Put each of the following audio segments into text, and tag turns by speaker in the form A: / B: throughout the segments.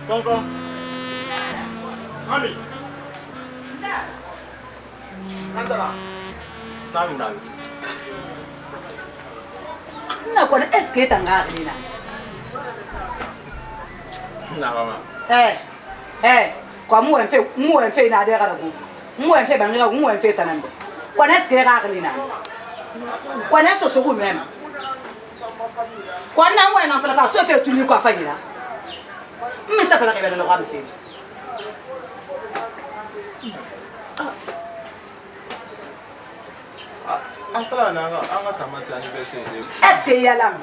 A: Tonton. Ami. Nantala. Nalu.
B: Na ko eske tanga lina.
A: Na mama.
B: Kwa mu en fe na de gara ko. Mu en fe bangira mu en fe tanambe. Kwa eske ga lina. Kwa na so ku mema. Kwa na mu en fa ka so fe tuli kwa fanyira. Mr. Fala ka lo ga mfe.
A: Afala na anga samati anniversaire.
B: Eske yalam.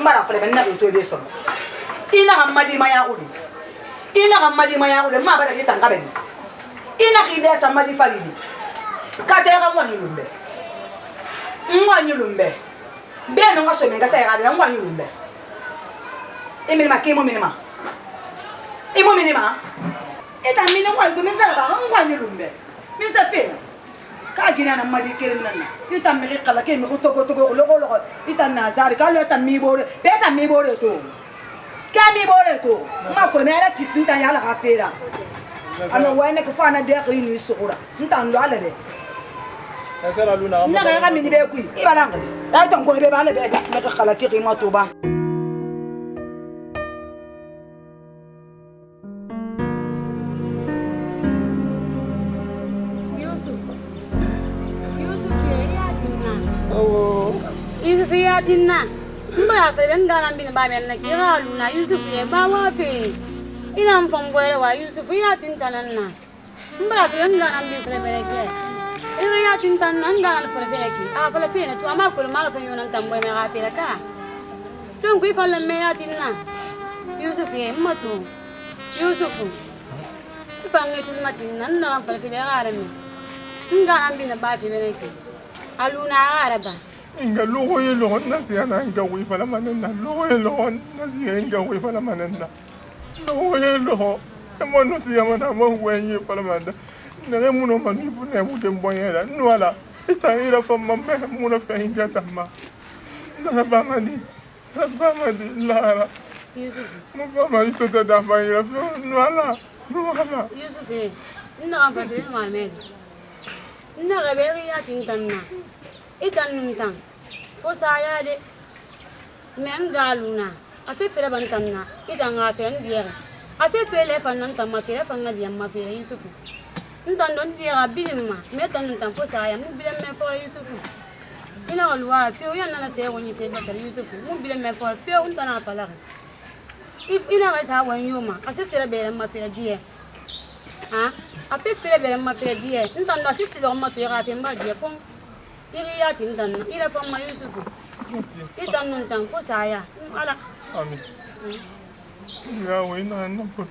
B: Mbara fala ben na to be so. Ina hamadi maya uli. Ma bara kita ngabeni. Ina khide samadi falidi. Katera ngwanyulumbe. Be no ngaso menga sa yara ngwanyulumbe. Imo minima. Eta mini ngwangu misaba ngwanyulumbe. Misa fe. Ka gina na madi kere nana. Ita mi kala ke mi togo logo. Ita nazari ka lo ta mi bore. Be ta mi bore to. Kami bore to ma ko me ala kisinta ya la afera ano wayne ko fana de khri ni sukura ntan lo ala de
A: Sala luna
B: na ga mi ni be ku ibalanga ay tan ko be ba le be me ka khala ki ma to ba
C: Yusuf ya dinna Mba fe benga bin ba men na kira luna Yusuf ye ba wa fe ina mfam boye wa Yusuf ya tintanan na mba fe benga bin fe bereke ina ya tintanan nga na fe bereke a fa fe na tu ama ko ma fa yonan tamboy me ga fe la ka don ku fa le me ya tinna Yusuf ye matu Yusuf fa ngetu matinna na fa fe ga ra me nga bin ba fe bereke aluna araba
A: Inga logo ye logo nasiya na inga wi fala manena logo ye logo nasiya inga wi fala manena logo ye logo emo no siya mana mo wenye fala manda nere muno manifu ne mu dem boyera nwala ita ira fa mamma muno fa inga tamma na ba mani lara
C: Yusuf
A: mo ba mani so da fa ira nwala
C: Yusuf ina fa fe ma me ina ga be ya tintanna itan nuntang fo saya de mengaluna afi fere bantanna itan afi ndiera afi fele fannan tamma fere fanna diamma fere Yusufu ntan don diera bilimma metan nuntan fo saya mu bilen me fo Yusufu ina walwa fi o yanna se woni fe bakar Yusufu mu bilen me fo fe on tan afala ina ga sa wan yoma asisere be ma fere die afi fere be ma fere die ntan do asisere ma fere afi ma die pon iri ya tintan ira fama Yusufu itan nuntan fo saya ala
A: ami ya wina na po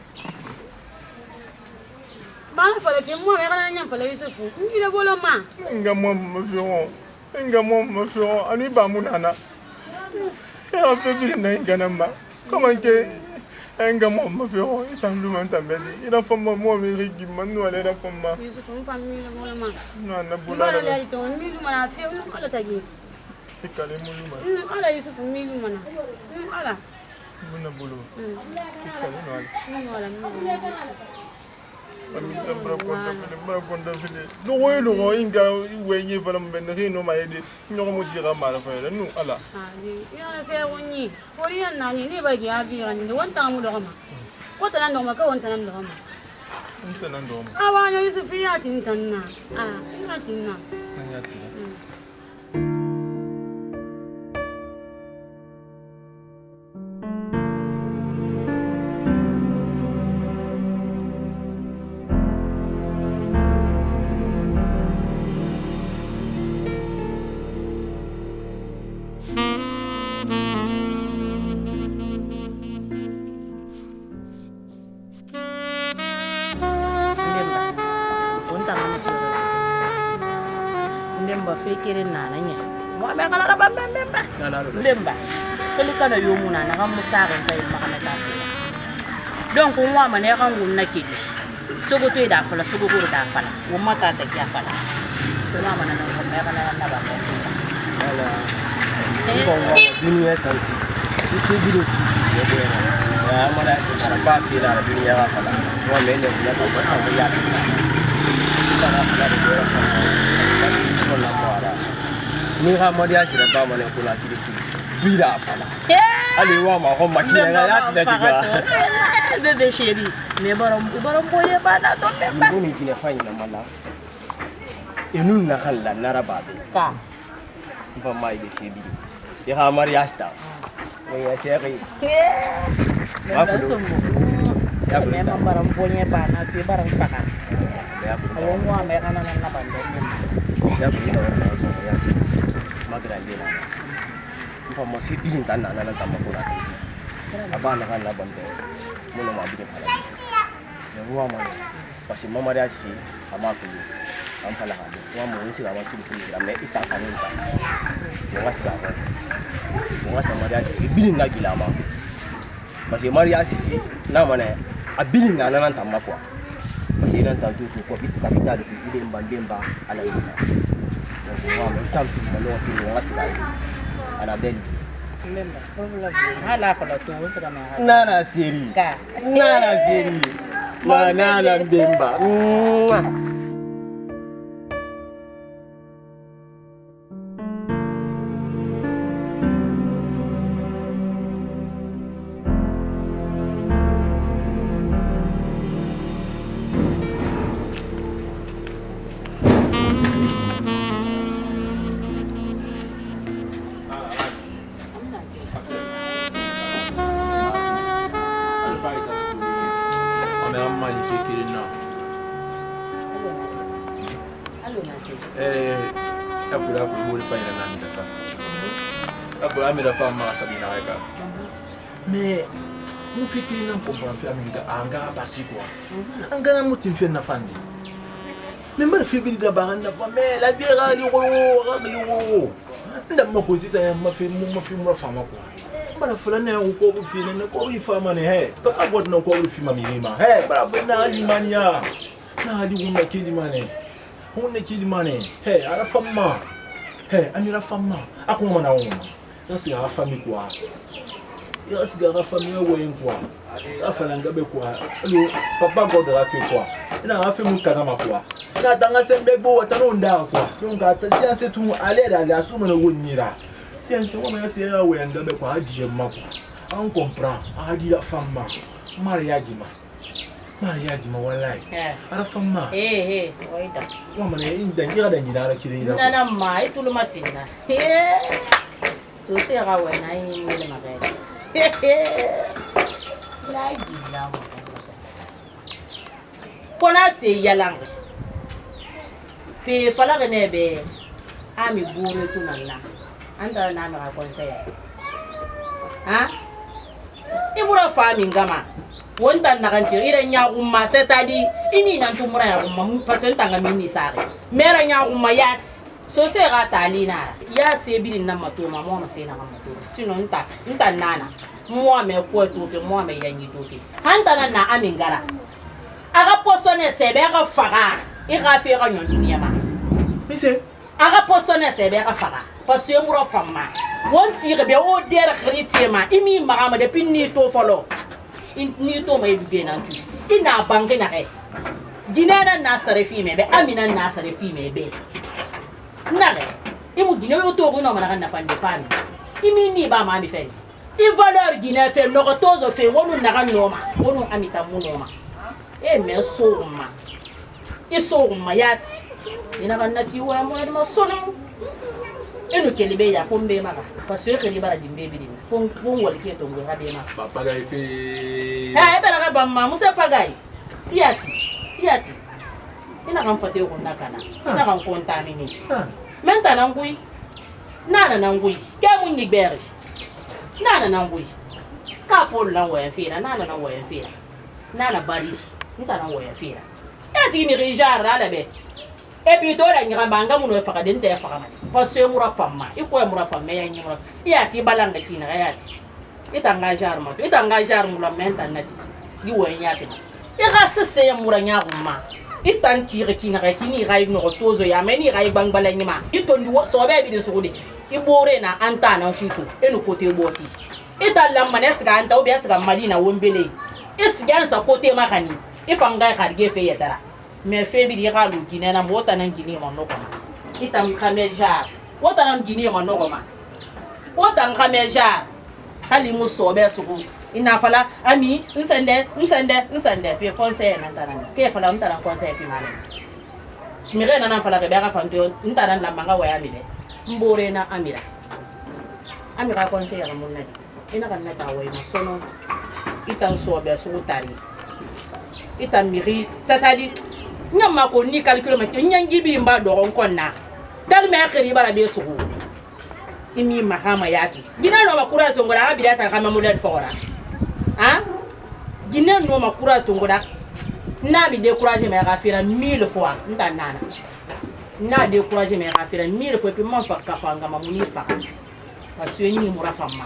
C: bala fale fi mo era nyam fale Yusufu ira bolo ma
A: inga mo ma fiyo ani ba munana ya fe bi na inga na ma comment que inga mo ma fiyo itan lu man tambeli ira fama mo mi rigi man no ala fama
C: Yusufu famille bolo ma
A: no na bula
C: la la to mi lu mana fi ala tagi
A: ikale mo lu ma
C: ala Yusufu mi lu mana ala
A: muna bulu ikale no ala ami tambra konda fili logo inga wenye fala mbende hino maede nyoko mo tira mala fa nu ala
C: ya se woni fori na ni ba gi abi ran ni wonta mu do ma ko tan ndo ma ka wonta ndo ma
A: ntan ndo ma
C: awa yo Yusufu ya tintanna ya tinna
A: ya tinna
D: Fikiri nananya mo be kala bamba lemba kali kana yo muna na ga musare sai makana ta donc wa mane ga ngunna kidi sogo to da fala sogo go da fala wo mata ta ya fala to wa mana na ko me kana na ba
A: wala ni ko wa dunia ta ki bi do sisi se bo
E: Mara sera ba fila la dunia la fala. Wa mele kuna ka ba ka ya. Tana fala de ya fala. Ba so la mara. Ni ha mo dia sera ba mo ne kula kiri. Bira fala. Ali wa ma ko makina ya da diga.
D: Bebe chéri. Me barom boye ba na to be ba.
E: Ni kina fa ina mala. Enun na kala narababe.
D: Ka.
E: Ba mai de febi. Ya ha Maria sta. Ya seri.
D: Ba sumbo. Ya memang barang punya bana tu barang pakan.
E: Ya
D: Kalau mau mereka nana nana bandar.
E: ya ya. Magrande na. Fa mo fi bin tan na na tamma ko na. Abana kan na bande. Mo no ma bi pala. Ya ruwa ma. Pasi mama dia si ama ko. Am pala ha. Wa mo ni sila wa sili ko ni me ita kan ni ta. Mo ga sila ko. Mo ga sama dia si bin na gila ma. Pasi Maria si na mana abin na nan tamma ko. Pasi nan ta tu ko bi capital fi ile mbandemba ala ni. Mo mo tam tu mo lo ti mo ga sila. Ana beli.
D: Memang. Problem. Hala kalau tu sekarang.
E: Nana siri.
D: Ka.
E: Nana siri. Mana la bemba.
A: Amira fama sabina reka. Mais mon fikiri nan comprend faire amiga anga parti quoi. Anga na mutim fe na fandi. Mais mbar fibiri da baran na fa mais la biera li ro. Ndam ma ko sisa ya ma fi mo fama quoi. Mbar fa na ko bu fi na ko ri fama ne he. To ka god na ko ri fi ma mi ma. He bara fa na ali mania. Na ali wonna kidi mane. Wonna kidi mane. He ara fama. He amira fama. Akuma na wonna. C'est la famille quoi. C'est la famille quoi. La famille quoi. Le papa God a fait quoi. Il a fait mon canama quoi. Il a dans un bébé attendons d'art quoi. Donc si on sait tout aller dans la somme de Wonira. Si on sait comment c'est là où on doit quoi dire quoi. On comprend. A dit la femme mariage ma wallahi. La femme.
D: Oida.
A: Comment on est dans la kiri.
D: Nana ma itu lu matina. So sera wena yimile magari. Lagi la mo. Kona se yalangi. Pe fala nebe ami buru tunalla. Anda na ma conseil. Ha? Ibura fami ngama. Wonta na kan tiri nya umma setadi ini nan tumura ya umma parce que tanga mini sare. Mera nya umma yat. So sera talina. Ya sebiri na matoma mo se na matoma. Sino nta nana. Mo me ko to fe mo me yanyi to fe. Hanta na amingara. Aga posone sebe aga faga. Ira fe ga nyon dunia ma.
A: Mise
D: aga posone sebe aga faga. Parce que muro famma. Won tire be o der khritema. Imi magama de pinni to folo. Ni to mai duge nan tu. Ina banke na kai. Dinana na sare fi me be amina na sare fi me be. Nale. Imu dine yo to ko no mana na fande fami. Imi ni ba ma mi fe. I valeur dine fe no ko tozo fe wonu na kan no ma. Wonu amita mu no ma. E me so ma. Iso ma yat. Ina kan na ti wa mo ma so no. Eno kelebe ya fombe maka. Parce que kelebe bara dimbe bi dina. Fon wol ke to ngo habe ma.
A: papa ga fe.
D: Ha e bela ka ba ma musa pagai. Tiati. Ina kan fate ko na kana. Ina kan kontamini. Menta na ngui. Nana na ngui. Ke mun ni beri. Nana na ngui. Ka pol na wo enfira, nana na wo enfira. Nana bari. Nta na wo enfira. E ti ni rijar ala be. E puis to la nyira manga mun we faka den te faka ma. Parce que mura famma. I ko mura famma ya nyira. Ya ti balanga kina ya ti. Ita ngajar ma. Ita ngajar mula menta nati. Di wo nyati. E ga sese ya mura nya ma. Itan tire kina ka kini rai no tozo ya meni rai bangbala nyima. Ito ndi so be bi de so de. I bore na anta na futu. E no kote boti. ita lamma ne siga anta obi siga madina wombele isigan sa kote makani ifanga karge fe yedara me fe bi di galu gine na mota nan gine ma no kama ita mkameja wota nan gine ma no kama wota mkameja hali muso be suku ina fala ami nsende pe conseil nan tanan ke fala ntana conseil fi mane mire na fala ke be ga fanto ntana la manga waya mile mbore na amira conseil ya munna ina kan na tawo ma sono itan so be su tari itan miri c'est-à-dire nyama ko ni calculer nyangi bi mba do on konna dal me akhiri bara be su imi mahama yati gina no makura to ngora abi data kama mulet fora hein gina no makura to ngora na mi décourager me rafira 1000 fois ndanana na décourager me rafira 1000 fois puis mon fa kafanga mamuni fa parce que ni murafama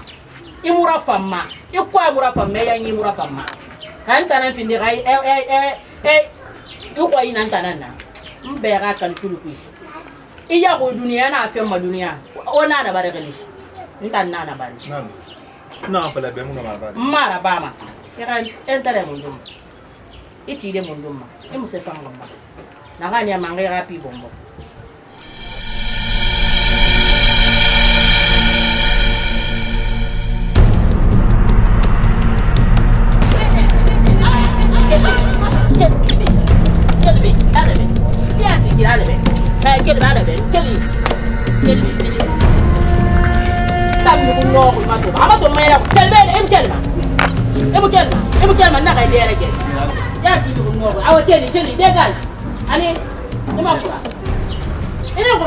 D: imura fama ikwa mura fama ya ni mura fama kan tanan findi gai ikwa ina tanan mbega kan tulukushi iya go duniya na afi ma duniya ona da bare galishi ntan na bare
A: na fala be mun ma bare
D: mara bama kan entare mun dum iti de mun dum ma imu se fanga ma na gani ya mangai rapi bombo Quel va la belle, quel tammi ko no ko mato amato mayra quel belle em quel na ga dere ke ya ti ko no ko awa keli degal ani ma fura ene ko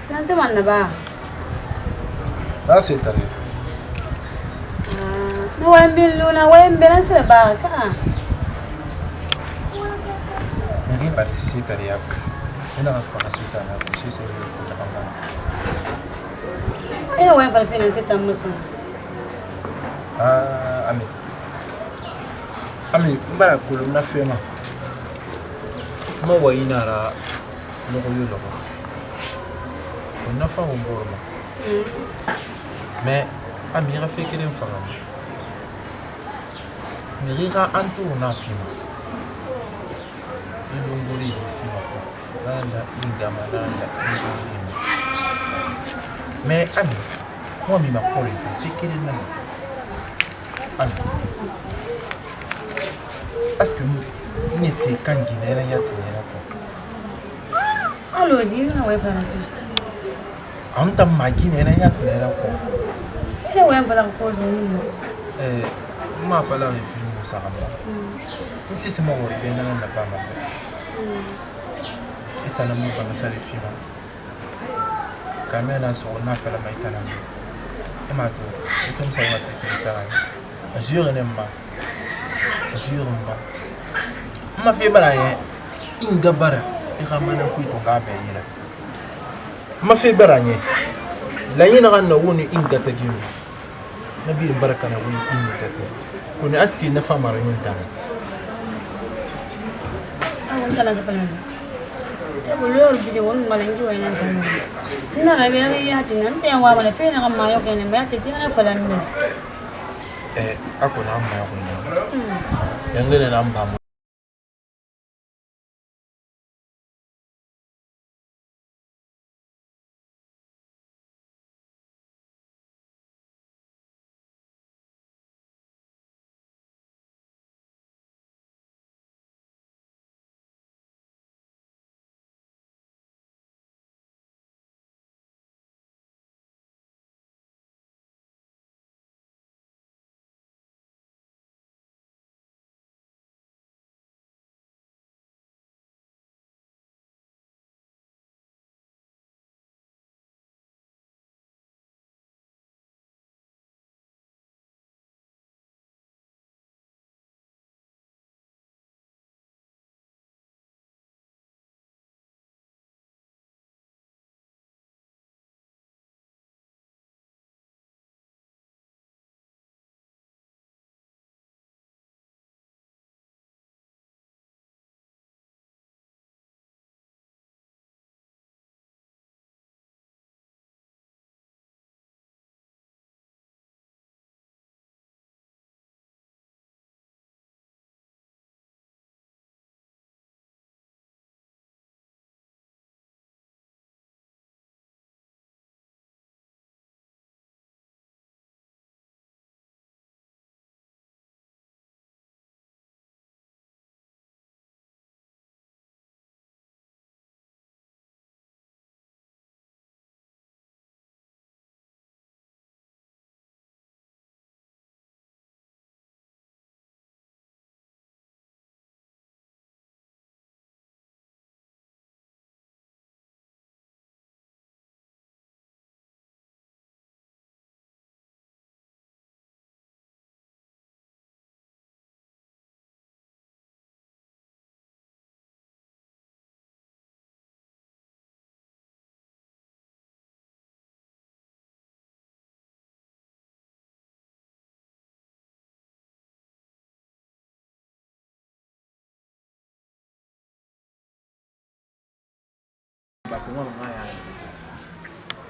D: Nanti mana ba?
F: Basi tare.
C: Na wembe na sira ba ka.
F: Ngi ba si tare yak. Ina ko na si tare na si se ko ta kamba.
C: Ina wembe fa finansi tamuso.
F: Ami mbara ko na fema. Mo wa ina ra no ko yo loko. On a fait un bon moment. Mais Amira fait qu'elle est une femme. Mira en tout on a film. Il y a un film. Mais Ami, moi je m'appelle fait qu'elle est une Ami. Est-ce que vous n'êtes qu'un Guinéen?
C: Allo, dis-moi, ouais,
F: Anta magine na ya tena ko.
C: Ene wemba la ko zo ni.
F: Ma fala le film ça ramba. Ici c'est mon bien na pas mal. Etana mo ba sa le film. Kamera so na fala ma etana. Emato, etom sa ma te ça. Jure nemma. Ma fe bala ye inga bara. Ikamana ku ko ga be yira. Ma fe baranye la yina kan na woni inga ta gimu nabi baraka na wani in kate ko ne aski na fama rayuwar ta
C: an kala zafalan ya bulor bide won malangi wayna tan ina rabe ya tinan te wa bala fe na ma yo kene ma te tina falan me
F: ako na amma ko ne yangene na amma basi mwana ngaya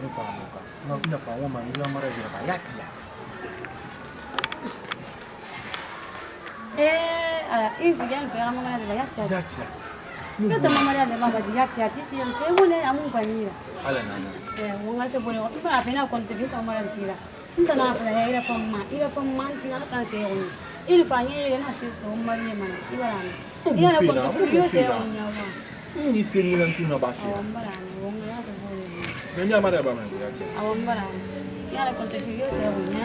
F: nifahamuka na fahamu manila mara zira yati
C: hizi gani kwa mama ya yati Kata mama ya mama yati ti segule amufanyira
F: ala nana
C: mwanga bone ipa apena konte vinta mama ya nta na fanya ila fama ntina hata seoni ili fanye ile na sisi mali mana ibarana ila na konte yo seoni yawa
F: ni sirina ntuna bafi
C: awambarana wonga ya sabone
F: nanya mara baba yati
C: awambarana ila na konte yo seoni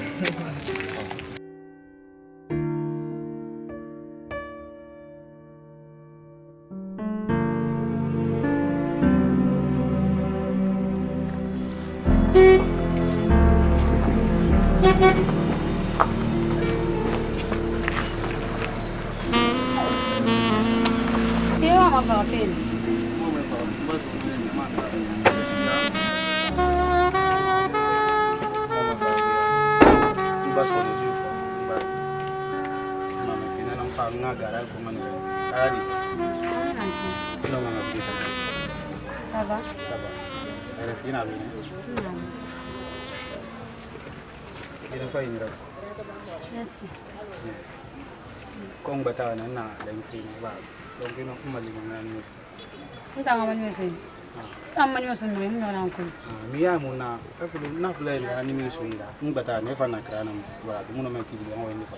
C: Ça va?
G: Ça va. Elle est fine à venir. Il faut une robe.
C: Merci.
G: Comme bata na na la fine ba. Donc ino kuma li ngani musi.
C: Nta ngama nyose. Amma nyose no yimo na ko.
G: Mi ya muna akulu na fula ila ni musi ila. Mbata ne fa na krana ba. Muno menti bi ngo ni fa.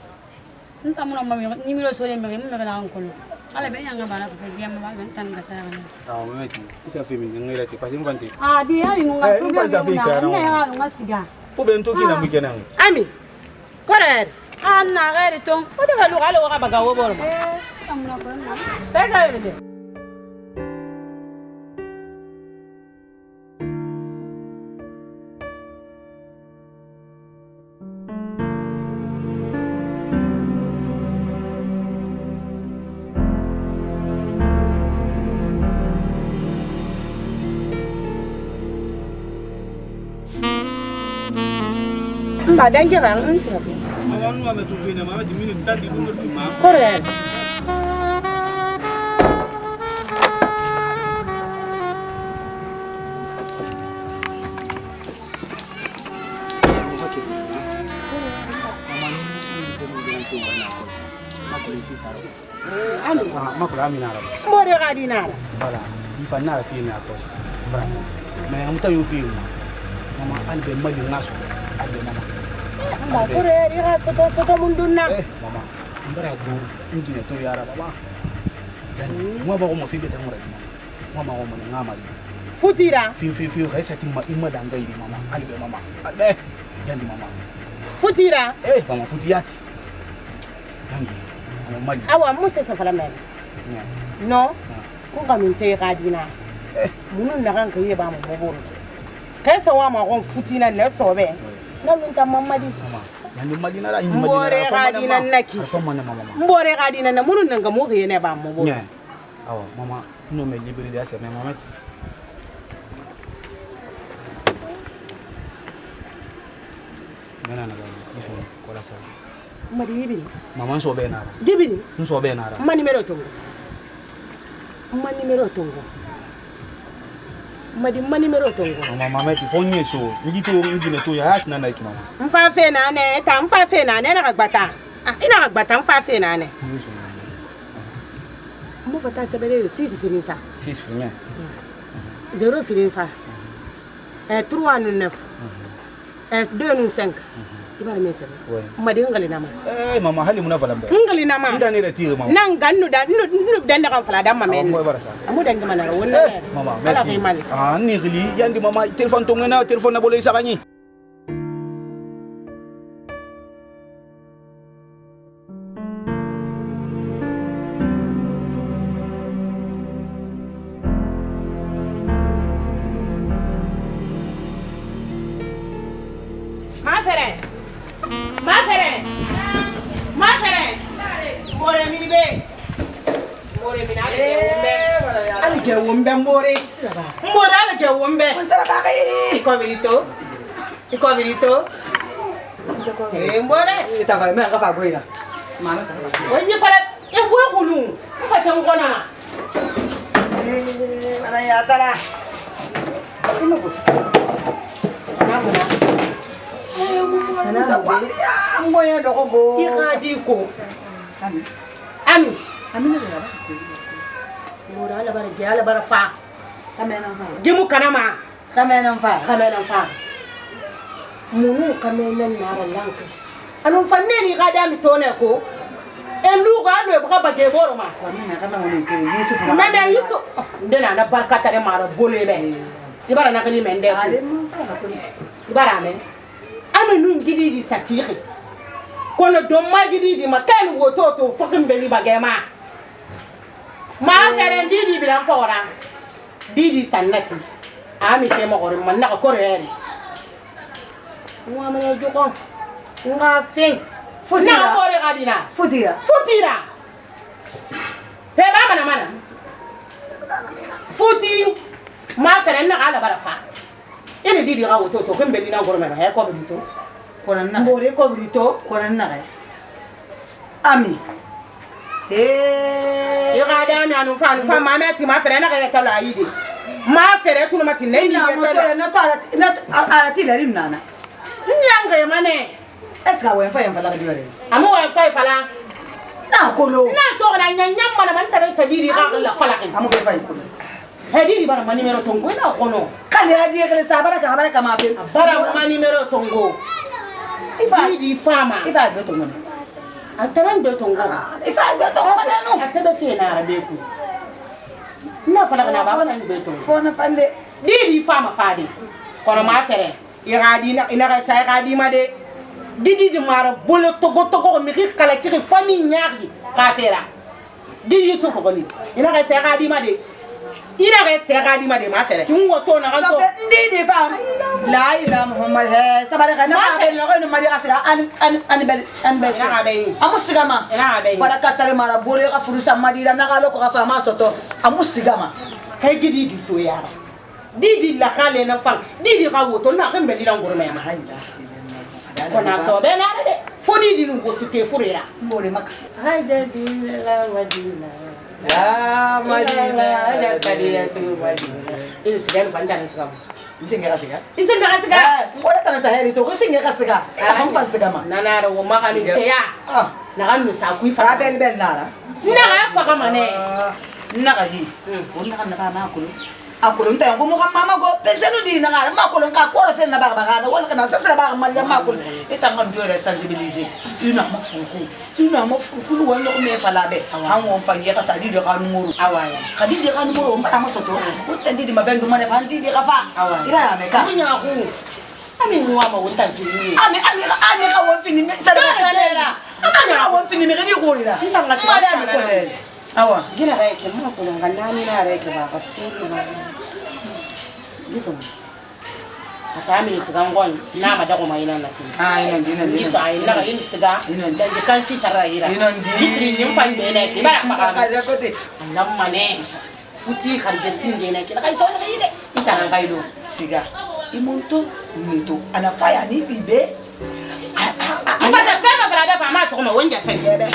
C: Nta muno mami ni miro sole mi mo na ko. Ala be yanga bana ko dia ma ba tan gata ngani.
G: Ah meti. Isa femi ngela te pasi mvante.
C: Ah dia ni ngunga problem na ya ngasiga.
G: Ube ntoki na mwikena ngo.
D: Ami. Korer.
C: Anna gari ton.
D: O de galu galo ga baga wo bor ma.
C: Amna ko na.
D: Pega ele. Mbak dan jangan enggak.
G: Mama nu ame tu fina mama di minute tadi bundur fi ma.
D: Korek.
G: Anu makul aminara.
D: Mbore ka dinara.
G: Bala, ifa nara tini akos. Bra. Mais amuta yu fi mama albe mali ngaso. Albe mama.
D: Mbak korek ira soto munduna.
G: Mama. Mbara go injine to yara baba. Dan mo ba ko mo fi beta mo rek. Mama ko mo ngamali.
D: Futira.
G: Fi resa timma imma danga yi mama. Albe mama. Albe. Jandi mama.
D: Futira.
G: Mama futiyati. Jandi. Mama mali.
D: Awa musa sa fala men. No. Ko ka min te ka dina. Munun na kan kai ba mu boboro. Kai sa wa ma kon futina ne so be. Na min ta mamma di.
G: Mama. Jandi mali na ra imma di.
D: Mbore ka dina naki.
G: Mama.
D: Mbore ka dina na munun nga mo ke ne ba mu boboro.
G: Nya. Awa mama no me libere de ase mama met. Nana na ga ifu kola sa.
D: Madi yibini.
G: Mama so be nara.
D: Jibini.
G: So be nara.
D: Ma numero tongo. Ma numero tongo. Madi ma numero tongo.
G: Mama met fonye so. Ngito ngine to ya hat na na ki mama.
D: Mfa fe na ne, ta mfa fe na ne na kagbata. Ah, ina kagbata mfa fe na ne. Mo fata sebele 6 firinsa.
G: 6 firin.
D: 0 firinfa. 3 nu 9. 2 nu 5. Ibara mesa. Madi ngali nama.
G: Mama hali muna falambe.
D: Ngali nama.
G: Ndani retire mama.
D: Nan gannu da nu dan da kan fala da mama.
G: Mo ibara sa.
D: Amu dan gimana wonna.
G: Mama, merci. Ni gili yandi mama telephone to ngena telephone na bolo isa kanyi.
D: Mbore ala ke wombe iko virito mbore
B: itafa me ka fa goira mama ta
D: wonyi fala e bo kulu fa tan gona
B: mana ya tara ino bo Mboya doko go.
D: Ikadi ko. Ami ne la. Mora ala bara ge ala bara fa.
B: Kamena fa.
D: Gemu kanama.
B: Kamena fa.
D: Munu kamena nara lankas. Anu fanne ni gada mi tone ko. Elu ga no e ba ge boro ma.
B: Kamena kama woni kere Yusuf.
D: Mama Yusuf. Ndena na barkata re mara bole be. Ibara na kali mende.
B: Ale mo fa ko.
D: Ibara me. Anu nun gidi di satire. Kono do magidi di makan woto to fokin beli bagema. Ma fere didi bilan fora. Didi sanati. Ami fe mo gore man na ko reere. Wa mane joko. Nga fe.
B: Futira.
D: Na gore gadina.
B: Futira.
D: Te ba mana. Futi. Ma fere na ala barafa. Ene didi ga woto to kembeli na gore me ba ko bito.
B: Konan na.
D: Mbore ko bito.
B: Konan na. Ami.
D: Yo ga da mi anu fa ma meti ma fere na ga talo ayide. Ma fere tu no mati ne ni
B: ya talo. Na ala ti la rim nana.
D: Nyanga ya mane.
B: Eska wa fa yan fala ga diore.
D: Amu wa fa fala.
B: Na kolo.
D: Na to na nyanyam mana man tare sabiri ga la fala kan.
B: Amu fa kolo.
D: Hedi bara ma numero tongo na kono.
B: Kale ya die kale sabara ka ma fe.
D: Bara ma numero tongo. Ifa di fama.
B: Ifa ga tongo.
D: Antaran do tongo.
B: Ifa ga tongo na no.
D: Asebe fe na arabe ku. Na fala na ba na do tongo.
B: Fo na fande.
D: Di fama fadi. Kono ma fere. Iradi na ina ga sa iradi ma de. Didi mara bolo togo mi kala kiri famille nyari ka fera. Di Yusuf ko ni. Ina ga sa iradi ma de. Ina ga se ga di ma de ma fere ki ngo to na ga to
B: ndi fa la ilaha muhammad he sabara kana ka be no no mari asira an bel
D: ina ga be
B: amusigama
D: ina ga be
B: baraka tare mara bole ka furusa madira na ga loko ka fa ma soto amusigama
D: kai gidi di to yara didi la khale na fa didi ga woto na kan be di ngoro me ma kona so be na de foni di ngo sute furera
B: Mbole maka.
D: haja dina madina ya madina haja kadira tu madina ini sigan panjang sekam
B: Isinga kasiga.
D: isinga siga
B: Ora kana saheri to isinga kasiga. Afam pasiga ma.
D: nana ro ma kan te ya na kan sa ku fa
B: Fa ben nala.
D: na ga fa ka mane
B: Nakaji. Onna kana ba makulu. Akulu nta yango mo mama go pesenu di na ngara makulu ka ko fe na ba ga wala kana sasa ba ma ya makulu itanga ndio la sensibiliser ina mafuku no wano me fala be hango mfanyia ka sadi de ka numero
D: awaya
B: kadi de ka numero mara masoto utandi di mabendu mane fandi de ka fa ira me ka
D: munya ku ami ngwa ma wonta fini
B: ami ka won fini me sa de kanela ami ka won fini me ni ko ira
D: ntanga
B: ma da mi ko le awa
D: gina ga ke ma ko ngana ni na re ke ba ka suru ba gitu ata mi siga ngon na ma da ko mai na nasi
B: ina dina
D: ni so ai na ga yin siga da kan si sarra ira difri ni fa be na ke ba fa ka
B: ko te
D: nan mane futi har de singe na ke kai so na ide ita na kai do
B: siga imonto mito ana faya ni ibe
D: fa da fa ba da fa ma so ko ma wonja sai
B: yebe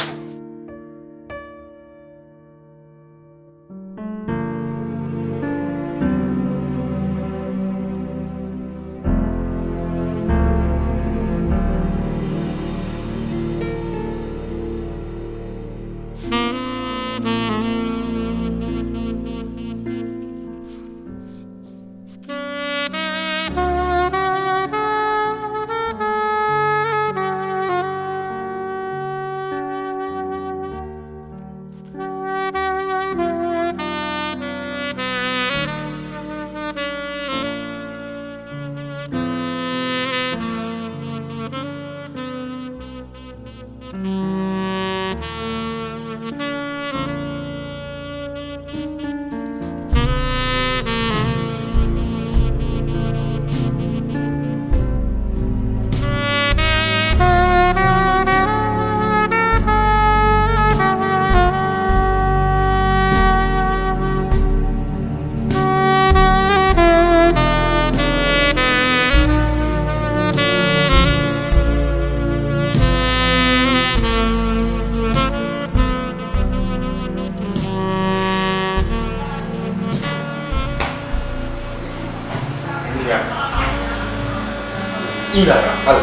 A: Inara, al.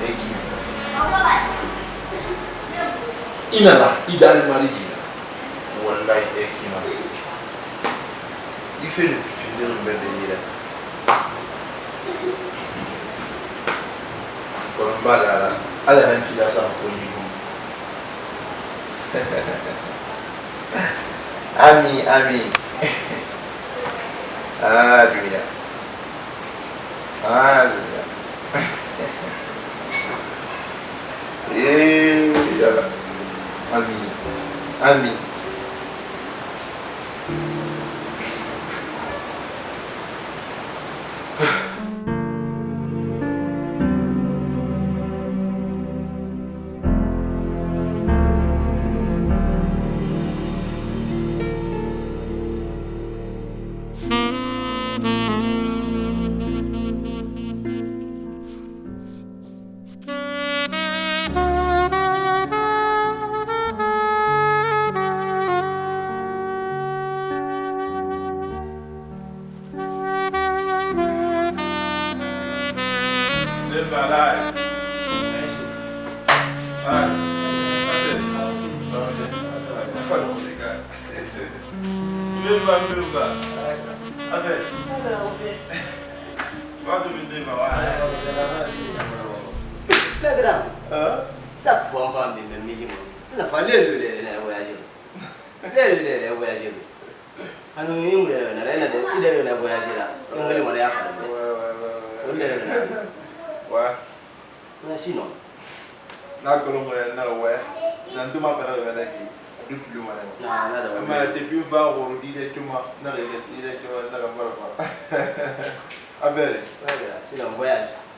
A: Eki. Inala, idali marigina. Wallahi eki ma. Ifelu fidiru mbele yira. Kolmbala ala nan kila sa ko yigo. Ami. Dunia. Yala. Amin.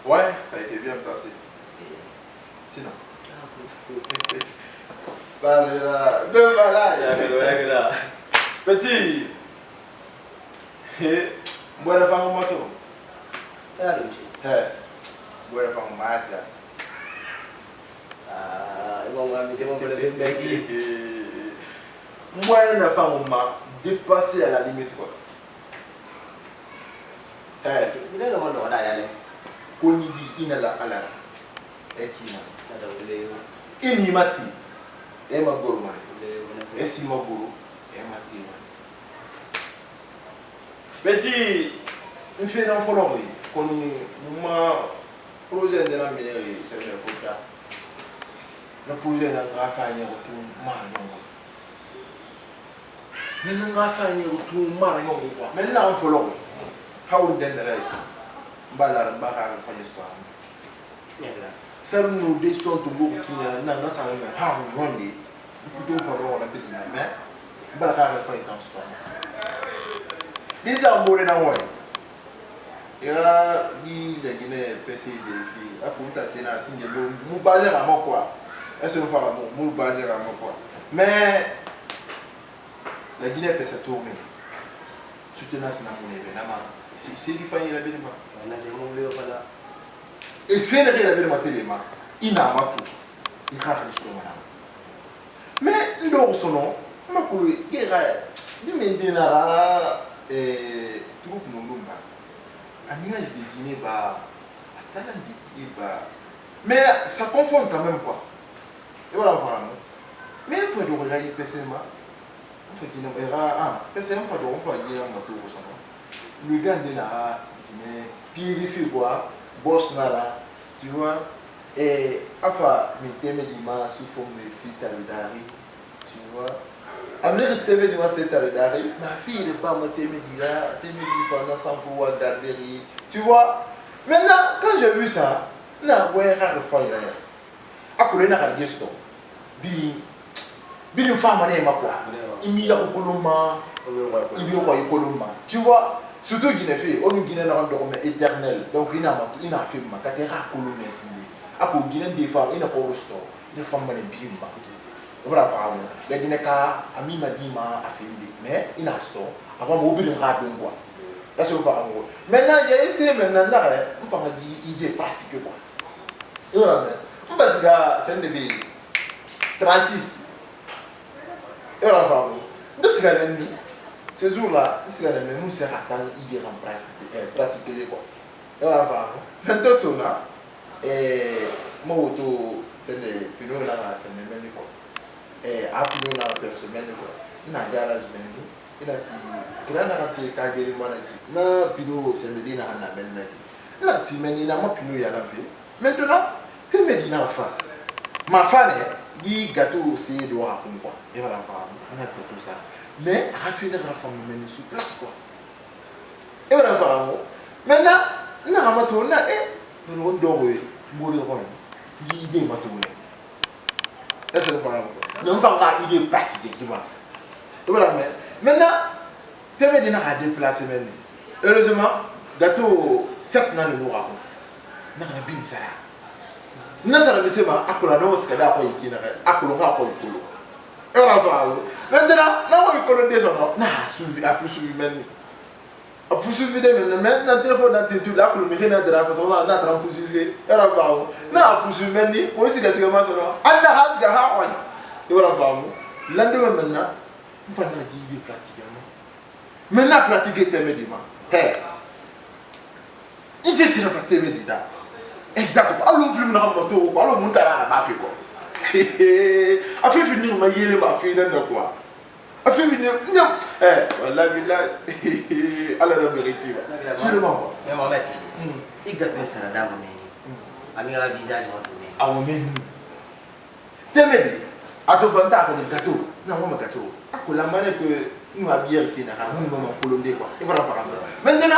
A: Ouais, ça a été bien placé. Sinon. Salut là. Deux là. Petit. Moi, la femme au moto.
F: Gue apa macet?
E: Emang nggak bisa mau beli lagi.
F: Moi, la femme m'a dépassé à la limite quoi.
E: Ini lo mau ada ya le.
F: Koni di ina la ala. Ekina.
E: Ada beli.
F: Ini mati. Ema guru mari. Esi ma guru. Ema ti. Beti, on fait dans follow oui. Koni ma projet de la minerie, c'est le fouta. Le projet na ngafa ni ko ma no. Nina ngafa ni ko ma no ko. Maintenant on follow. How den la balar bakar fa histoire. Sam nous descend to go kina na ngasa na ha ronde. Ku do fa ro na bit na mais bakar fa histoire. Bisa mbore na woy. Ya ni de Guinée PCB fi apunta sena singe lo mu basé à moi quoi. Est-ce que fa mu basé à moi quoi. Mais la Guinée peut se tourner. Soutenir ça na mon événement. C'est différent la belle
E: On a des mots là voilà.
F: Et c'est la belle tellement. Il n'a pas tout. Il a rien sur moi. Mais nous sonons. Ma couleur, guerre. Dimendinara troupe Nolumba. Amigas de Guinée ba, Atalan de Guinée ba. Mais ça confond quand même quoi. Et voilà vraiment. Mais il faut regarder PCMA. On fait Guinée PCMA on va Guinée moto au son. Le gars de la Guinée, purifie quoi, boss nara, tu vois. Et enfin, mes thèmes d'image sous forme de site à tu vois. Amener TV de ma sétaridari, ma fille n'est pas mon TV d'ira, TV du fana sans pouvoir garder. Tu vois. Maintenant, quand j'ai vu ça, na ouais rare fois il rien. Akule na kargesto. Bi une femme n'est ma quoi. Il m'y a koloma, il m'y a koloma. Tu vois. Surtout Guinée fait, on Guinée n'a pas de éternel. Donc il n'a fait ma cathéra kolomé signé. Ako Guinée des femmes, il n'a pas de store. Les femmes n'ont bien pas. Voilà, les Guinéens a mis ma dit ma affaire, mais il a store. Avant de m'oublier de rater quoi. Là c'est pas gros. Maintenant j'ai essayé maintenant là, on va dire idée pratique quoi. Et voilà, on passe là, c'est un début 36. Et voilà, donc c'est la même. Ce jour-là, c'est la même. Nous c'est attendre idée en pratiquer quoi. Et voilà, maintenant ça là, et moi auto c'est des pinots là, c'est même quoi. Et après nous la personnel quoi na garage ben il a dit grand na ti ka geri manager na pino c'est de na na ben na la ti meni na ma pino ya la vie maintenant te me di na fa ma fa ne di gâteau c'est doit quoi et voilà fa on a tout ça mais rafiner la femme meni sur place quoi et voilà fa maintenant na ma to na no ndo ko mbori ko di idée ma to ne est-ce que voilà non pas il est pratique qui va voilà maintenant tu me dis à déplacer maintenant heureusement gâteau 7 nan le roi na kana bin ça na ça le c'est pas akola no ska da ko yiki na akolo ka ko ikolo voilà maintenant na ko ikolo des on na suivi a plus suivi maintenant a plus suivi maintenant téléphone dans tout là akolo me na dra parce que na tra plus suivi voilà na plus suivi maintenant ko si ga ma so anda has ga ha on et voilà lendemain maintenant on va dire pratiquement maintenant pratiquer tes médicaments hey il s'est pas tes médicaments exactement alors film na moto alors montara na fait quoi a fait finir ma yele ma fille dans quoi a fait finir non voilà billah ala la vérité sûrement quoi
E: mais maman il gâteau ça la dame mais ami la visage moi tourner
F: ah mais tes médicaments ato vanta ko gâteau na mo gâteau akola mane que nous a bien qui na nous mo kolonde quoi et voilà par exemple maintenant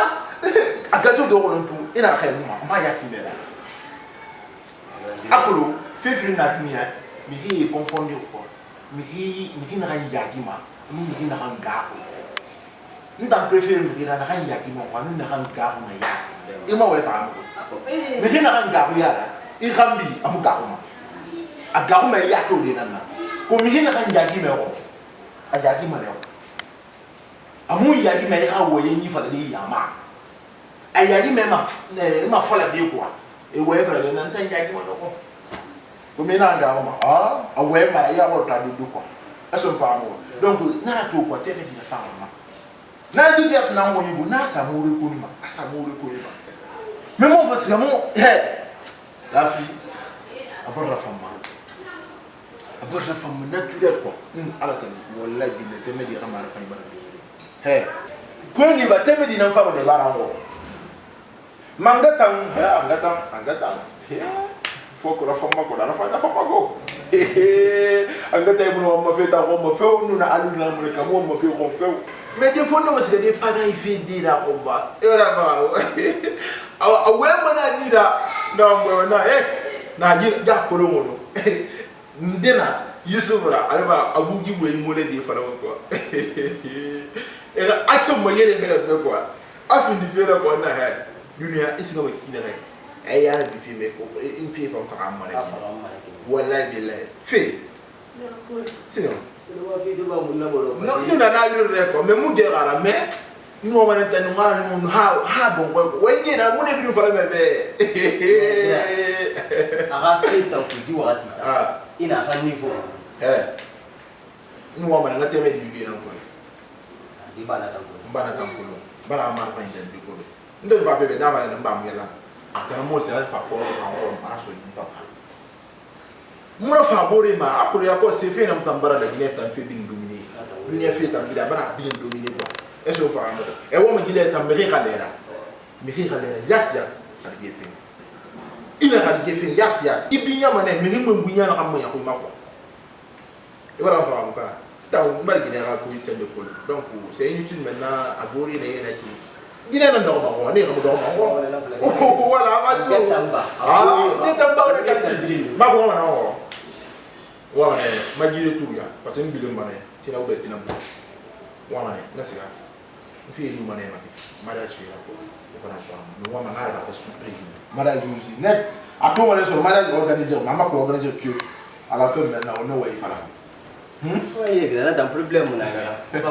F: a gâteau do ko tout ina xé mo ma ya timela akolo fefri na dunia mi ri confondre quoi mi ri na yagima mi na ngako ni dans préfère mi na yagima quoi ni na ngako ma ya e mo we fa mo mi ri na ngako ya i khambi am ngako ma agaru ma ya to de nana ko mi hina kan jagi me ko a jagi ma le ko amu ya di me ka wo ye ni fa de ya ma a ya di me ma fola de ko e we fra le nan tan ya ki mo ko ko me na nga ma a we ma ya ko ta du ko aso fa mo donc na to ko teme di na fa ma na du dia na wo yibu na sa mo re ko ni ma asa mo re ko ni ma me mo fa sika mo la fi abarra fa ma abarra fa ma naturel ko ala tan wallahi bi ne teme di xamara fa ba ko ni ba teme di na fa de bara ngo mangatang foko la fama ko la fa go angata ibno ma fe ta ko ma fe nu na alu na mo ka mo ma fe ko fe mais des fois no se de paga i fe di la ko ba era ba a we mana ni da na mo na na ji ja ko ro no ndena yusufra alba abugi we mo le de fa ko era action mo yere ngala ko afin di fe ko na dunia isi ngawe kina rek ay ya bi fi me ko in fi fam fa am rek wallahi billahi fi sino
E: wa fi do ba mun na bolo
F: no ni na lur rek ko me mu de gara me no ma na tan ngal mun ha don ko wenye na mun bi fa me be
E: aga fi ta ku di wati ina kan ni fo
F: ni wa ma na teme di bi na ko
E: di bana tan ko
F: bara ma fa inten di ko ndo va bebe na mala namba muyela atana mo se fa ko ma so ni papa mo fa bore ma akuru ya ko se fe na mtambara da gine tan fe bin dominer dunia fe tan bila bara bin dominer ba eso fa mo e wo ma gine tan mi khalera yat ka gefe ina ka gefe yat ibinya mane mi mo bunya na kam ya ko ma ko e wala fa mo ka ta mba gine ka ko itse de ko donc c'est inutile maintenant à bore ne na ki gina na ndo ba ne ko do ma wala ba to ni tamba ne ka ba ko na o wa ne ma gire tour ya parce que mbile mané tina ube tina bu wa ne na sira fi ni mané ma mariage ya ko na fa no wa ma ngara ba surprise mariage aussi net a to wala so mariage organiser mama ko organiser que à la fin maintenant on ne wa ifala
E: ouais il y a un problème na ga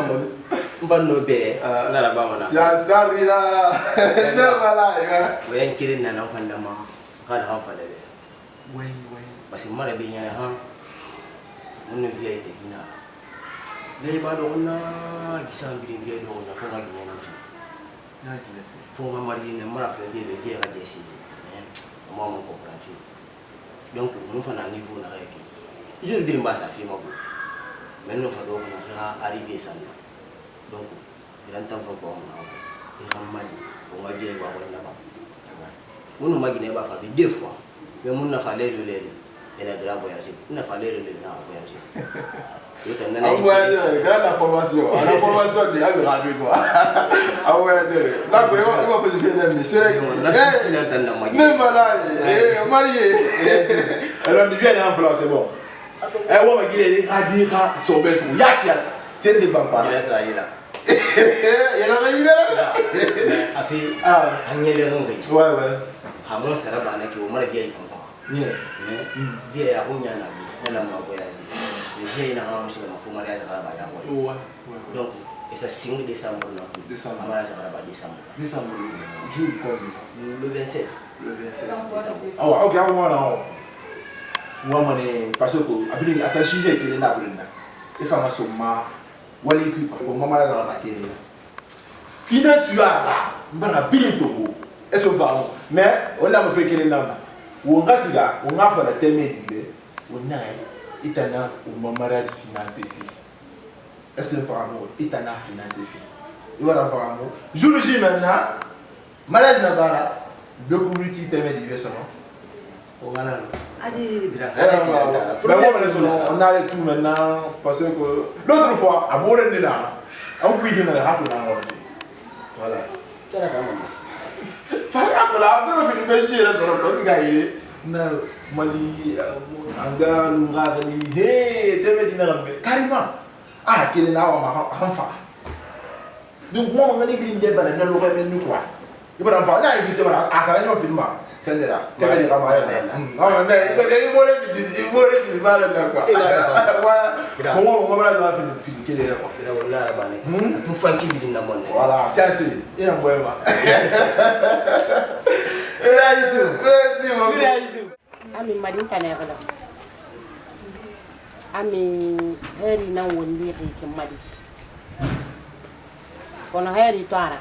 E: ba no bere na la ba mana
F: sia starri la ne wala ya
E: wayan kirin na nan fanda ma ka da han fanda be
F: wai
E: parce que mara be nya ha mun vie ite gina le ba do na disambiri vie do na fo ga gina
F: na gina
E: fo ma mari ne mara fe vie ga desi ma mo ko prafi donc mun fa na niveau na rek jour bi mba sa fi ma ko maintenant fa do na arriver ça donc il entend fa ko na ko e xam mali ko ma vie ba wala ba munu magine ba fa bi deux fois mais mun na fa lele ina gra voyage ina fa lele na voyage yo tan na
F: voyage grande formation la formation de la radio quoi ah voyage la ko il va faire des monsieur
E: na si na tan na magine
F: même là marié alors du bien en place c'est bon wa magine ni ka so be so yak c'est des bamba
E: il ça il là
F: yana ga yibera
E: afi anyele ngai
F: ouais
E: hamon sara bana ki o mara vie ifan fa
F: yeah
E: mais vie ya hunya na la ma voyage vie na ha so ma fu mariage ka ba ya ko donc et ça 5 décembre na mariage ka ba décembre
F: jour comme
E: le 27 décembre
F: ah ok on wa mane parce que abili attaché j'ai que na ablinda e fa ma so ma wali ku ko mama la na ke finance ya mbana bilin to ko eso va mais on a fait que na wo ngasiga wo ngafa la teme dibe wo na itana o mariage financé fi eso va mo itana financé fi il va va mo jour J maintenant mariage na bara découvrir qui teme dibe so non on a
E: allez
F: on a tout maintenant parce que l'autre fois à Boré de là on peut dire voilà la fait une sur le poste gaillé na mali anga lunga ni teme dina rambe carrément kele na wa hanfa donc moi ngani bi ndé bala na lo ko men ni quoi ibara fa na invité bala akara ñoo film sendera teme di kamara non mais il mole bala na quoi bon bala na film kele quoi
E: ira wala bana tu fanki bi na mon
F: voilà c'est assez ina boema
D: Ami madin tanegala. Ami heri na wondi ki madi. Kono heri twara.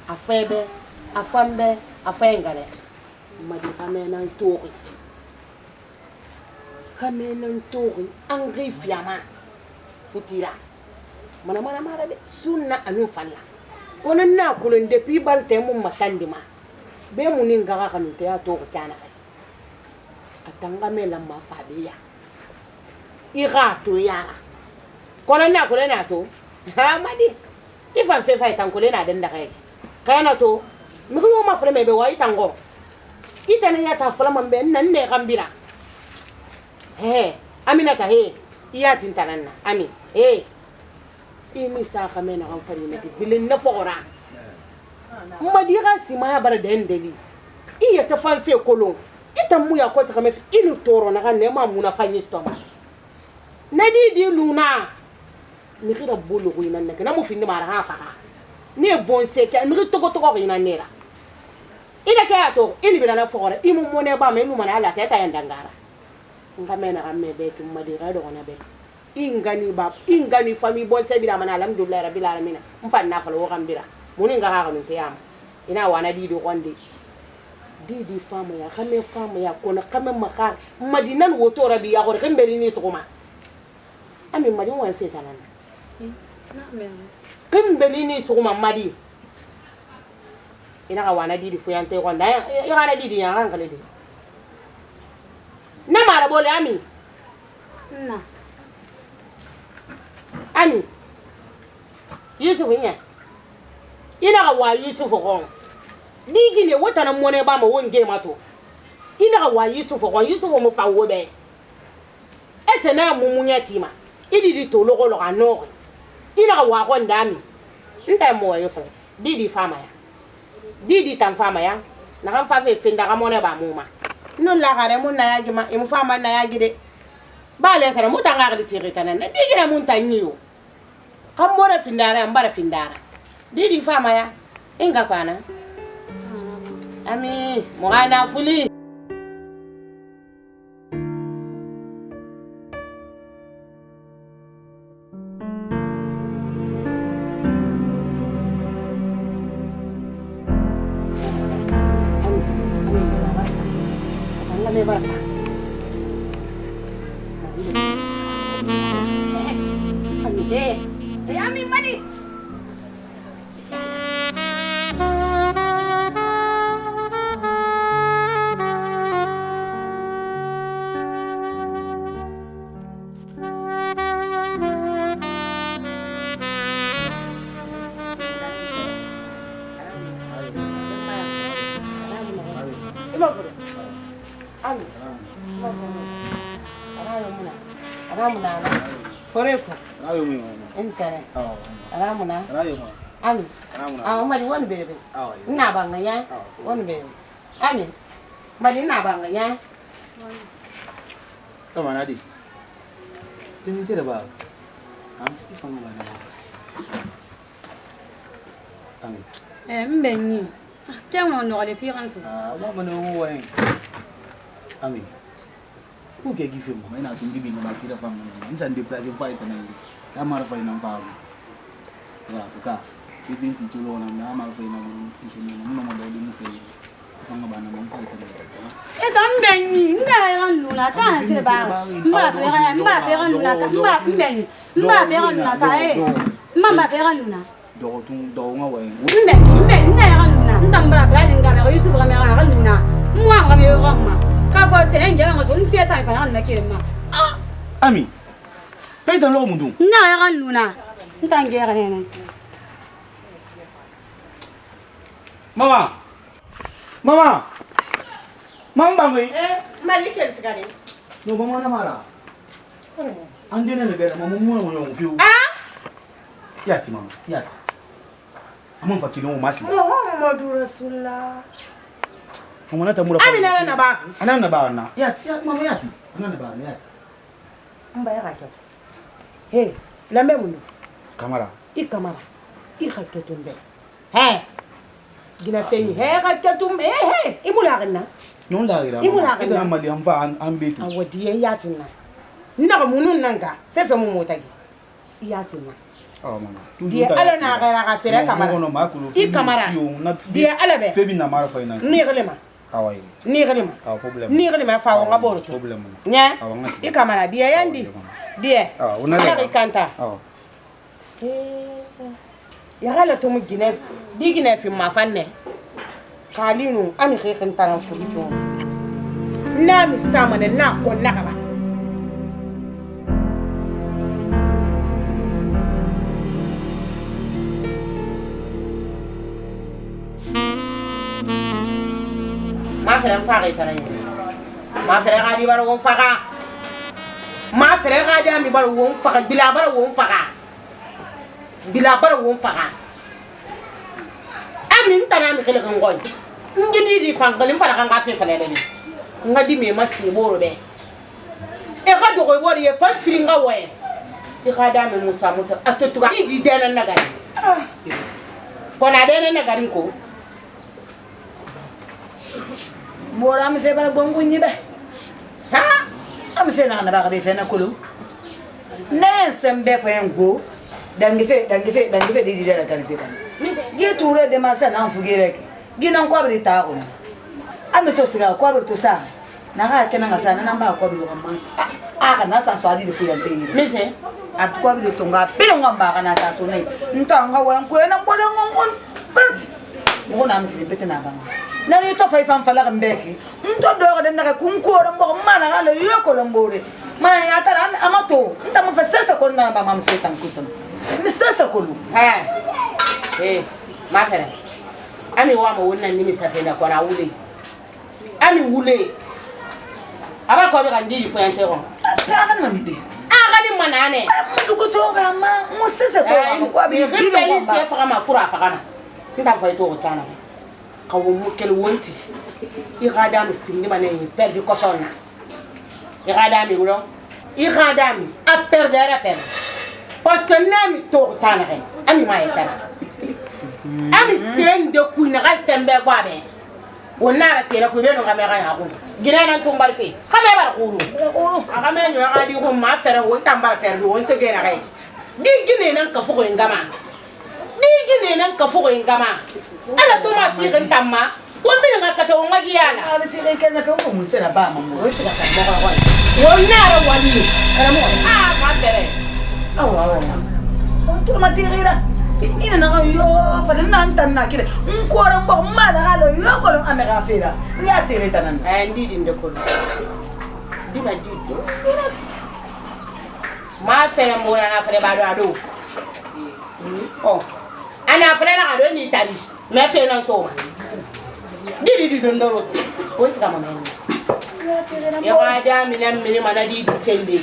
D: Afebe, afambe, afengale. Madi amena tori. Kamena tori angri fiama. Futira. Mana mara de sunna anu falla. Kono na kulon depuis balte mum matandima. Be munin gaga kanu te ato ko kana. Atanga mela mafabiya. Ira to ya. Kono na kulon na to. Ha madi. Ifa fe fa tankole na den daga. Kana to. Mi ko ma freme be wa itango. Itana ya ta fala man be nan ne gambira. He, amina ta he. Iya tintanana. Ami. He. Imi sa kamena kan fari na bilin na fora. Madira sima ya bara dendeli. Iya ta fan fe kolon. Ita mu ya ko saka me ilu toro na kan ne ma mu na fanyi stoma. Na di luna. Mi kira bolo ko ina na mu finni mara ha fa. Ne bon se ke mi to ko ina nera. Ida ke ato ini bila na fora. Imu mo ne ba me lu mana ala ta ta yandangara. Ngamena amme be tum madira do na be. Ingani fami bon sebira mana alhamdulillah rabbil alamin mfanna falo gambira muni nga ha nte yama ina wana di gonde di fama ya kame fama ya kona kame makar madinan woto rabi ya gore kembeli ni sukuma ami madi wan fetanan
C: na me
D: kembeli ni sukuma madi ina ka wana di fuyante gonda ya wana di ya kan kale di na mara bole ami
C: na
D: Ani Yusuf nya ina ga wa Yusuf ko digi ne wata na mone ba ma wonge mato ina ga wa Yusuf ko Yusuf mo fa wo be ese na mumunya tima idi di to logo lo ano ina ga wa ko ndami nta mo yo fa didi fama ya didi tan fama ya na kan fa fe fenda ga mone ba muma non la gare mun na ya gima im fama na ya gide bale kana mutanga ga tiri tanan na digi na mun tanyo kambora findara mbara findara didi fama ya inga pana ami mwana fuli
B: Ami madi.
D: Foreko.
G: Ayo mi.
D: Insane.
G: Oh.
D: Aramuna.
G: Ayo.
D: Ami.
G: Aramuna.
D: Mari won bebe.
G: Oh.
D: Ina banga ya. Won bebe. Ami. Mari ina banga ya.
G: Kama nadi. Dimi sira ba. Ifanga bana. Ami.
C: Mbenyi. Temo no le firanso.
G: Wa mana wo wen. Ami. Ku ke gife mo ina tun gibi na mafira fam ni san déplacer fight na ni amara fa ina fa ya ka ifin si tulo na amara fa ina ni mo mo do di mu fe fanga bana mo fight na
C: E tambenyi nga luna ta sire ba. Mba fera luna ta mba mbenyi. Mba fera luna ta mba fera luna.
G: Do tun do nga wa
C: Mbenyi nga luna. Ndambra fera linga ba Yusuf ga mera luna. Moi ga me roma. Ka fo selen je nga so ni fiesa fa na kirema.
G: Ami. Payta lo mundu.
C: Na ya luna. Ntangera nene.
G: Mama. Mama. Mama bangai.
D: Mali kel sigari.
G: No mama na mara. Ande na lebera mama muna mo yo fiu. Yati mama, yati. Amon fa kilo masi.
D: Muhammadu Rasulullah.
G: Mama na tamura.
D: Amina na ba.
G: Ana na ba na. Yati, mama yati. Ana na ba na yati.
D: Mba ya kato. Hey, lambe mundu.
G: Kamara.
D: I kamara. I kato tumbe. Hey. gina feni he ka tatum he imulagna
G: non la gira
D: Imulagna.
G: ita amali amfa ambetu
D: awadi yatina nina ko munun nanga fefe mu motagi yatina
G: oh mama
D: dia ala na gara ka fere kamara
G: no makulu
D: I kamara dia ala be
G: febi na mara faina
D: ni gelema
G: awai
D: ni gelema
G: problem
D: ni gelema fa wa ngaboro to
G: problem
D: nya
G: awa ngasi
D: I kamara dia yandi dia
G: una
D: ala kanta
G: oh
D: ya gala to mu gine di gine fi ma fanne kalinu ami ke kan taran fuli to na mi samane na ko nakaba ma fere fa ga taran ma fere ga di baro won faga ma fere ga di ami baro won faga bila baro won faga bila bara won faga amin tana mi kele kan goy ngidi di fangalim fara kan gafe fale be ngadi me masi boro be e ga do goy bori e fa firinga woye e ga da me musa muta atotuga di dena nagari kona dena nagari ko
B: Mora mi fe bara bongo nyibe.
D: ha
B: Ami fe na ba ka be fe na kolo. Ne sembe fe ngo. Dangi fe di dela kan fe kan. Gi toure de marsa na fugere ke. Gi nan ko abri ta ko. Ami to siga ko abri to sa. Na ga tena ngasa na ba ko abri ko mansa. Ka na sa so adi de fuya te yi.
D: mise
B: At ko abri to nga pele ngamba ka na sa so nei. Nta nga wa ko na mbole ngon. Perti. Mo na mi fe bete na ba. Na ni to fa ifan fala kan beki. Nto do ga de na kun ko ro mbo mana ga le yo ko lo mbore. Mana ya tara amato. Nta mo fa sesa ko na ba ma mo fe tan kusan. Mi sesa ko lu.
D: ha ma fere ami wa ma wonna ni mi safena ko na wule ami wule aba ko be kan di fo yante ko
B: Ta ga ma mi de.
D: aga ni manane
B: Mu ko to ga ma mo sesa to ko abi bi
D: bi
B: ko
D: se
B: ba.
D: fa ma fura fa kana nda fa to ko tana ka wo mu kel wonti I ga da mi findi manen perdu ko sonna I ga da mi wulo I ga da mi a perdere parce que nami to ko tana ke ami ma yetana ami sen de ku na ga sembe kwa be wonara tena ku be no ga me ga ya ko gina nan to mbar fe ka me bar ko aga me nyo ga di ko ma fere won tambar perdu won se ge na ga di gine nan ka fuko ngama di gine nan ka fuko ngama ala to ma fi gan tamma won bi nga ka to ngagi yala
B: Ala ti re ken na pe mo se na ba ma mo. Ro ti ka ka mo ga wa.
D: wonara wali
B: Kana mo.
D: ma fere
B: Awa. Tu ma ti rira. Ina na yo fa na ntan na kire. Nkora mbo ma na halo yo ko lo amega fera. Ni ati rita nan.
D: ndi di ndeko di ma di do ma fere mo na fere ba do ado oh ana fere na ado ni tali me fe na to di do ndoro ti o sika ma me
B: Ni ati rira.
D: ya ga da mi na mi ma na di fende